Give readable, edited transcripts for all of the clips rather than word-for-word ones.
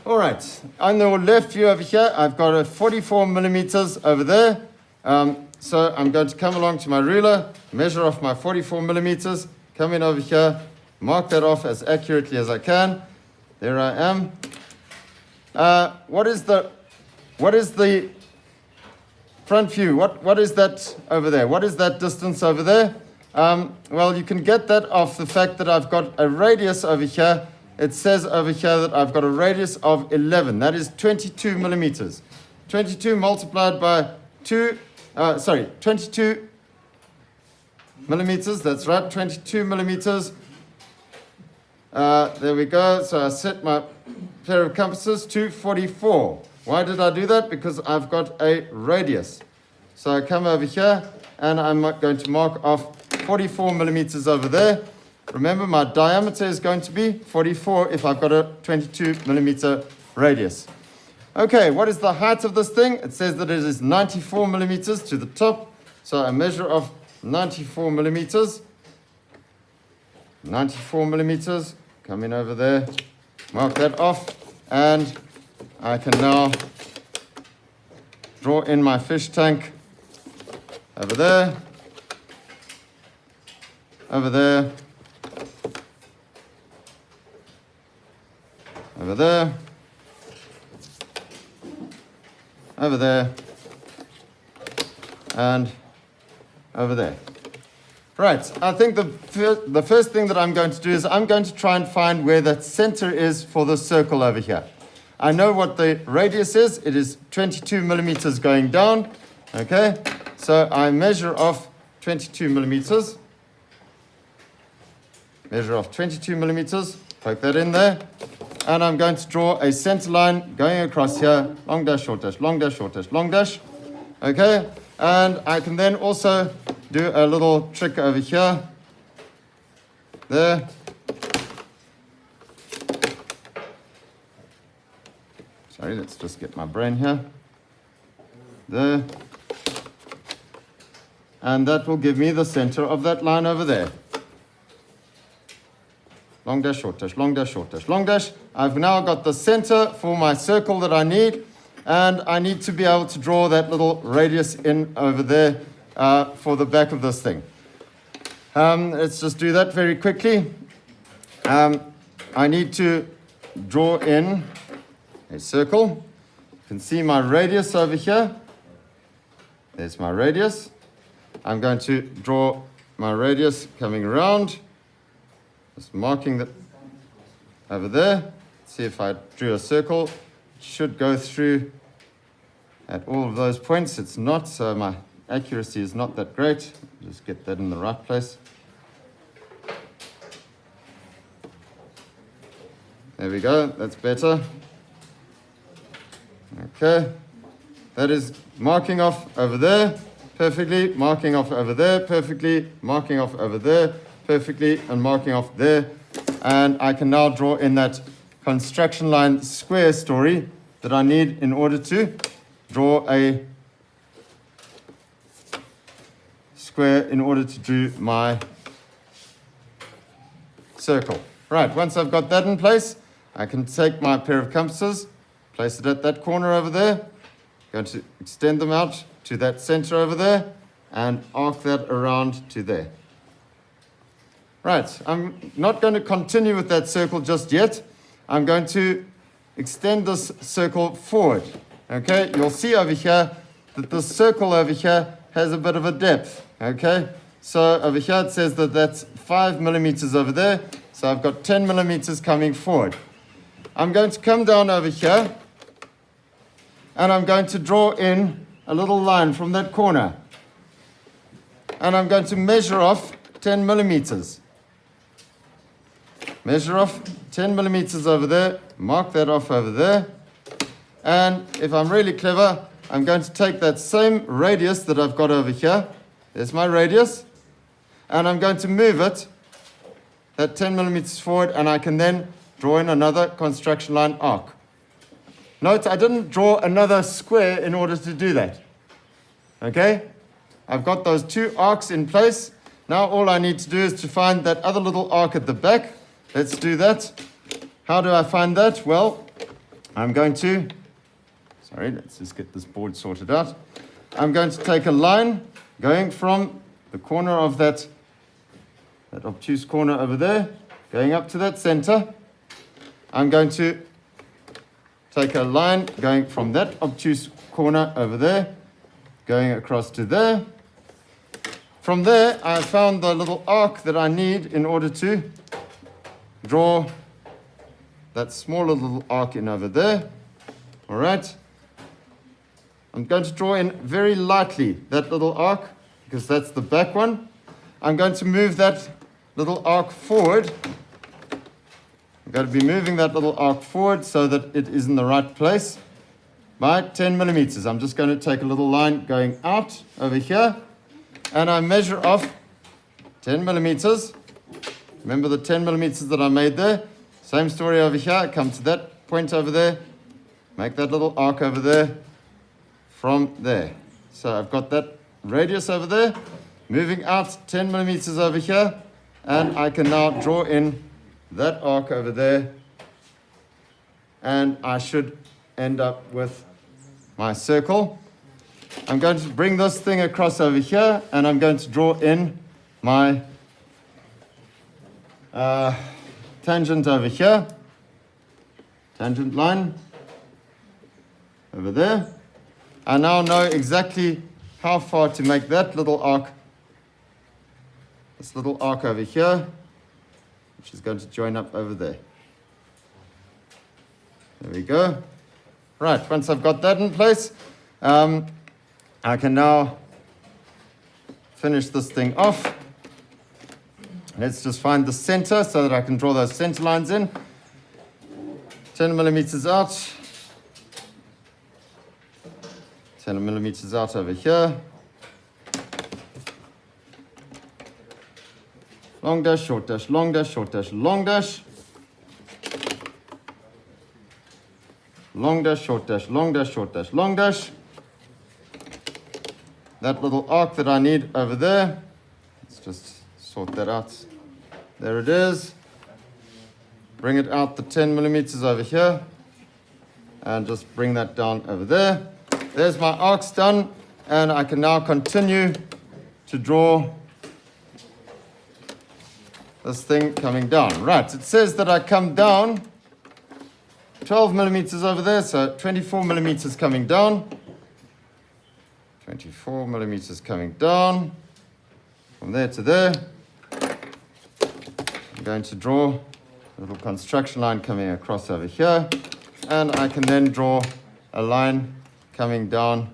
All right, on the left view over here, I've got a 44 millimeters over there. So I'm going to come along to my ruler, measure off my 44 millimeters, come in over here, mark that off as accurately as I can. There I am. What is the front view? What is that over there? What is that distance over there? Well, you can get that off the fact that I've got a radius over here. It says over here that I've got a radius of 11. That is 22 millimeters. 22 multiplied by 22 millimeters. That's right, 22 millimeters. There we go. So I set my pair of compasses to 44. Why did I do that? Because I've got a radius. So I come over here and I'm going to mark off 44 millimeters over there. Remember, my diameter is going to be 44 if I've got a 22 millimeter radius. Okay, what is the height of this thing? It says that it is 94 millimeters to the top. So I measure off 94 millimeters. 94 millimeters. Come in over there, mark that off, and I can now draw in my fish tank over there, over there, over there, over there, and over there. Right, I think the first thing that I'm going to do is I'm going to try and find where that center is for the circle over here. I know what the radius is. It is 22 millimeters going down. Okay, so I measure off 22 millimeters. Measure off 22 millimeters, poke that in there. And I'm going to draw a center line going across here, long dash, short dash, long dash, short dash, long dash. Okay, and I can then also do a little trick over here. There. Sorry, let's just get my brain here. There. And that will give me the center of that line over there. Long dash, short dash, long dash, short dash, long dash. I've now got the center for my circle that I need, and I need to be able to draw that little radius in over there for the back of this thing. Let's just do that very quickly. I need to draw in a circle. You can see my radius over here. There's my radius. I'm going to draw my radius coming around. Just marking that over there. See if I drew a circle. It should go through at all of those points. It's not, so my accuracy is not that great. Just get that in the right place. There we go, that's better. Okay, that is marking off over there perfectly, marking off over there perfectly, marking off over there perfectly, and marking off there. And I can now draw in that construction line square story that I need in order to draw a square in order to do my circle. Right, once I've got that in place, I can take my pair of compasses, place it at that corner over there, going to extend them out to that center over there, and arc that around to there. Right, I'm not going to continue with that circle just yet. I'm going to extend this circle forward. Okay, you'll see over here that the circle over here has a bit of a depth. Okay, so over here it says that that's 5 millimeters over there. So I've got 10 millimeters coming forward. I'm going to come down over here and I'm going to draw in a little line from that corner. And I'm going to measure off 10 millimeters. Measure off 10 millimeters over there, mark that off over there. And if I'm really clever, I'm going to take that same radius that I've got over here. There's my radius. And I'm going to move it, that 10 millimeters forward, and I can then draw in another construction line arc. Note, I didn't draw another square in order to do that. Okay? I've got those two arcs in place. Now all I need to do is to find that other little arc at the back. Let's do that. How do I find that? Well, I'm going to, sorry, let's just get this board sorted out. I'm going to take a line going from the corner of that obtuse corner over there, going up to that center. I'm going to take a line going from that obtuse corner over there, going across to there. From there, I found the little arc that I need in order to draw that smaller little arc in over there. All right. I'm going to draw in very lightly that little arc because that's the back one. I'm going to move that little arc forward. I'm going to be moving that little arc forward so that it is in the right place by 10 millimeters. I'm just going to take a little line going out over here, and I measure off 10 millimeters. Remember the 10 millimeters that I made there? Same story over here. I come to that point over there, make that little arc over there from there. So I've got that radius over there, moving out 10 millimeters over here, and I can now draw in that arc over there, and I should end up with my circle. I'm going to bring this thing across over here, and I'm going to draw in my tangent over here, tangent line over there. I now know exactly how far to make that little arc, this little arc over here, which is going to join up over there. There we go. Right, once I've got that in place, I can now finish this thing off. Let's just find the center so that I can draw those center lines in. 10 millimeters out. 10 millimeters out over here. Long dash, short dash, long dash, short dash, long dash. Long dash, short dash, long dash, short dash, long dash. That little arc that I need over there, let's just sort that out. There it is. Bring it out the 10 millimeters over here, and just bring that down over there. There's my arcs done, and I can now continue to draw this thing coming down. Right, it says that I come down 12 millimeters over there, so 24 millimeters coming down. 24 millimeters coming down from there to there. I'm going to draw a little construction line coming across over here, and I can then draw a line coming down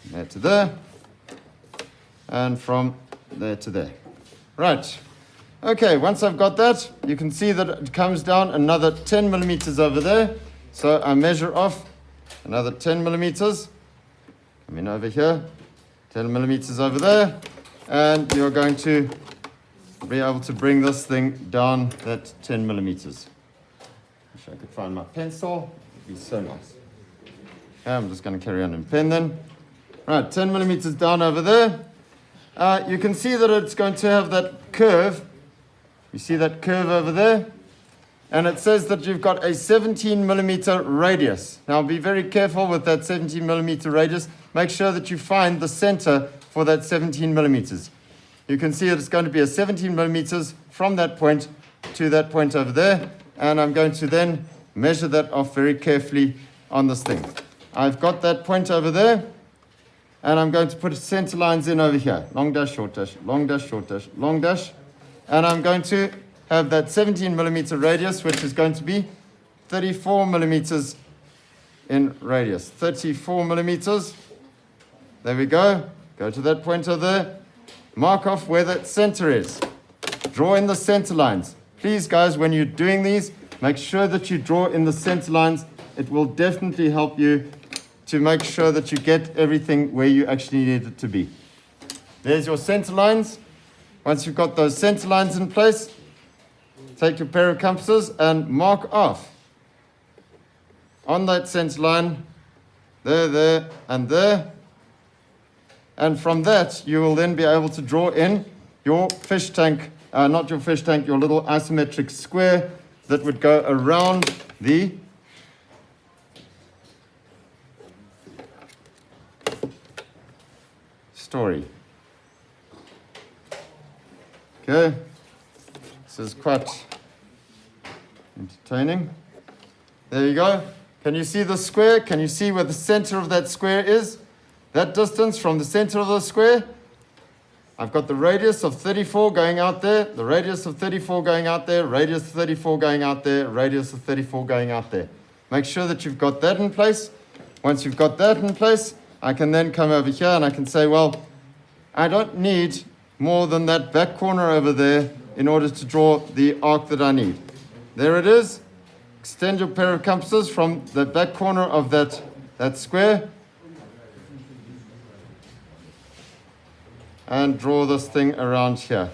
there to there, and from there to there. Right. Okay, once I've got that, you can see that it comes down another 10 millimeters over there. So I measure off another 10 millimeters. Come in over here, 10 millimeters over there, and you're going to be able to bring this thing down that 10 millimeters. Wish I could find my pencil. It'd be so nice. Okay, I'm just going to carry on in pen then. Right, 10 millimeters down over there. You can see that it's going to have that curve. You see that curve over there? And it says that you've got a 17 millimeter radius. Now be very careful with that 17 millimeter radius. Make sure that you find the center for that 17 millimeters. You can see that it's going to be a 17 millimeters from that point to that point over there. And I'm going to then measure that off very carefully on this thing. I've got that point over there, and I'm going to put center lines in over here. Long dash, short dash, long dash, short dash, long dash. And I'm going to have that 17 millimeter radius, which is going to be 34 millimeters in radius. 34 millimeters. There we go. Go to that point over there. Mark off where that center is. Draw in the center lines. Please, guys, when you're doing these, make sure that you draw in the center lines. It will definitely help you to make sure that you get everything where you actually need it to be. There's your center lines. Once you've got those center lines in place, take your pair of compasses and mark off on that center line, there, and there. And from that, you will then be able to draw in your fish tank not your fish tank, your little isometric square that would go around the story. Okay, this is quite entertaining. There you go. Can you see the square? Can you see where the center of that square is? That distance from the center of the square. I've got the radius of 34 going out there, the radius of 34 going out there, radius of 34 going out there, radius of 34 going out there. Make sure that you've got that in place. Once you've got that in place, I can then come over here and I can say, well, I don't need more than that back corner over there in order to draw the arc that I need. There it is. Extend your pair of compasses from the back corner of that square and draw this thing around here.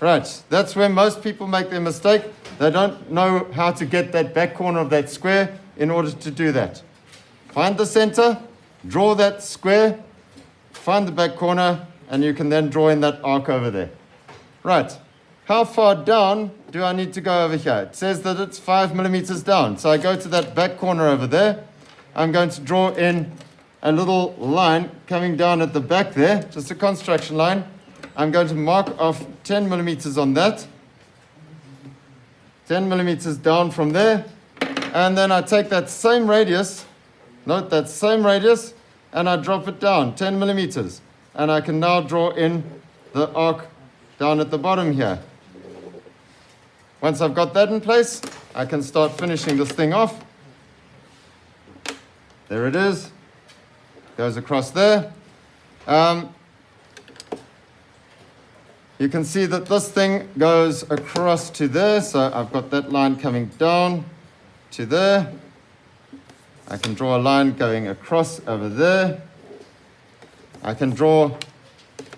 Right, that's where most people make their mistake. They don't know how to get that back corner of that square in order to do that. Find the center, draw that square, find the back corner, and you can then draw in that arc over there. Right, how far down do I need to go over here? It says that it's 5 millimeters down. So I go to that back corner over there. I'm going to draw in a little line coming down at the back there, just a construction line. I'm going to mark off 10 millimeters on that. 10 millimeters down from there. And then I take that same radius, note that same radius, and I drop it down 10 millimeters. And I can now draw in the arc down at the bottom here. Once I've got that in place, I can start finishing this thing off. There it is. Goes across there. You can see that this thing goes across to there. So I've got that line coming down to there. I can draw a line going across over there. I can draw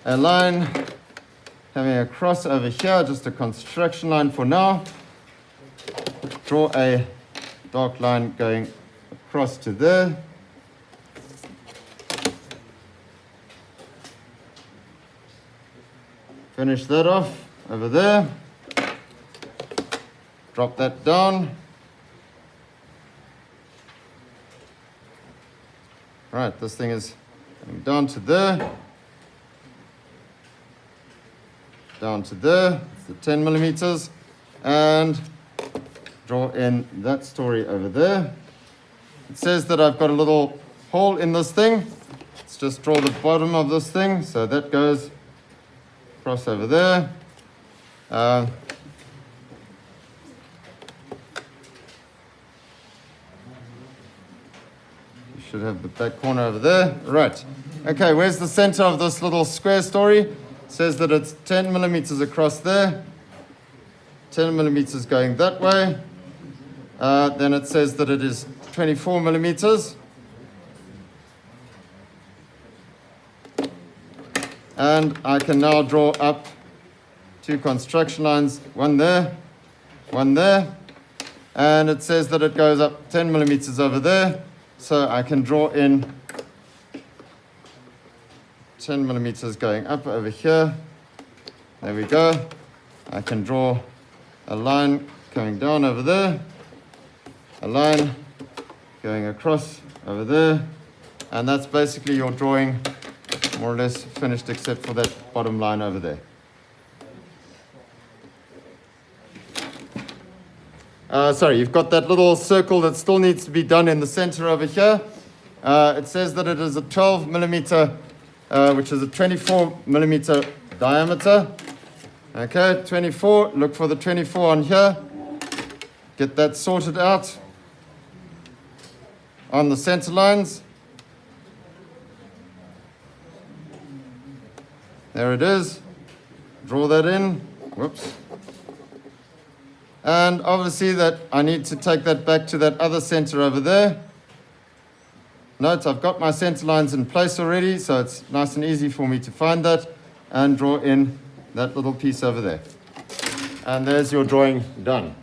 a line coming across over here, just a construction line for now. Draw a dark line going across to there. Finish that off over there. Drop that down. Right, this thing is coming down to there. Down to there, it's the 10 millimeters, and draw in that story over there. It says that I've got a little hole in this thing. Let's just draw the bottom of this thing, so that goes across over there. You should have the back corner over there. Right, okay, where's the center of this little square story? Says that it's 10 millimeters across there, 10 millimeters going that way. Then it says that it is 24 millimeters. And I can now draw up two construction lines, one there, and it says that it goes up 10 millimeters over there. So I can draw in 10 millimeters going up over here. There we go. I can draw a line going down over there, a line going across over there, and that's basically your drawing more or less finished except for that bottom line over there. Sorry, you've got that little circle that still needs to be done in the center over here. It says that it is a 12 millimeter which is a 24 millimeter diameter. Okay, 24, look for the 24 on here. Get that sorted out on the center lines. There it is. Draw that in. Whoops. And obviously that I need to take that back to that other center over there. Note, I've got my center lines in place already, so it's nice and easy for me to find that and draw in that little piece over there. And there's your drawing done.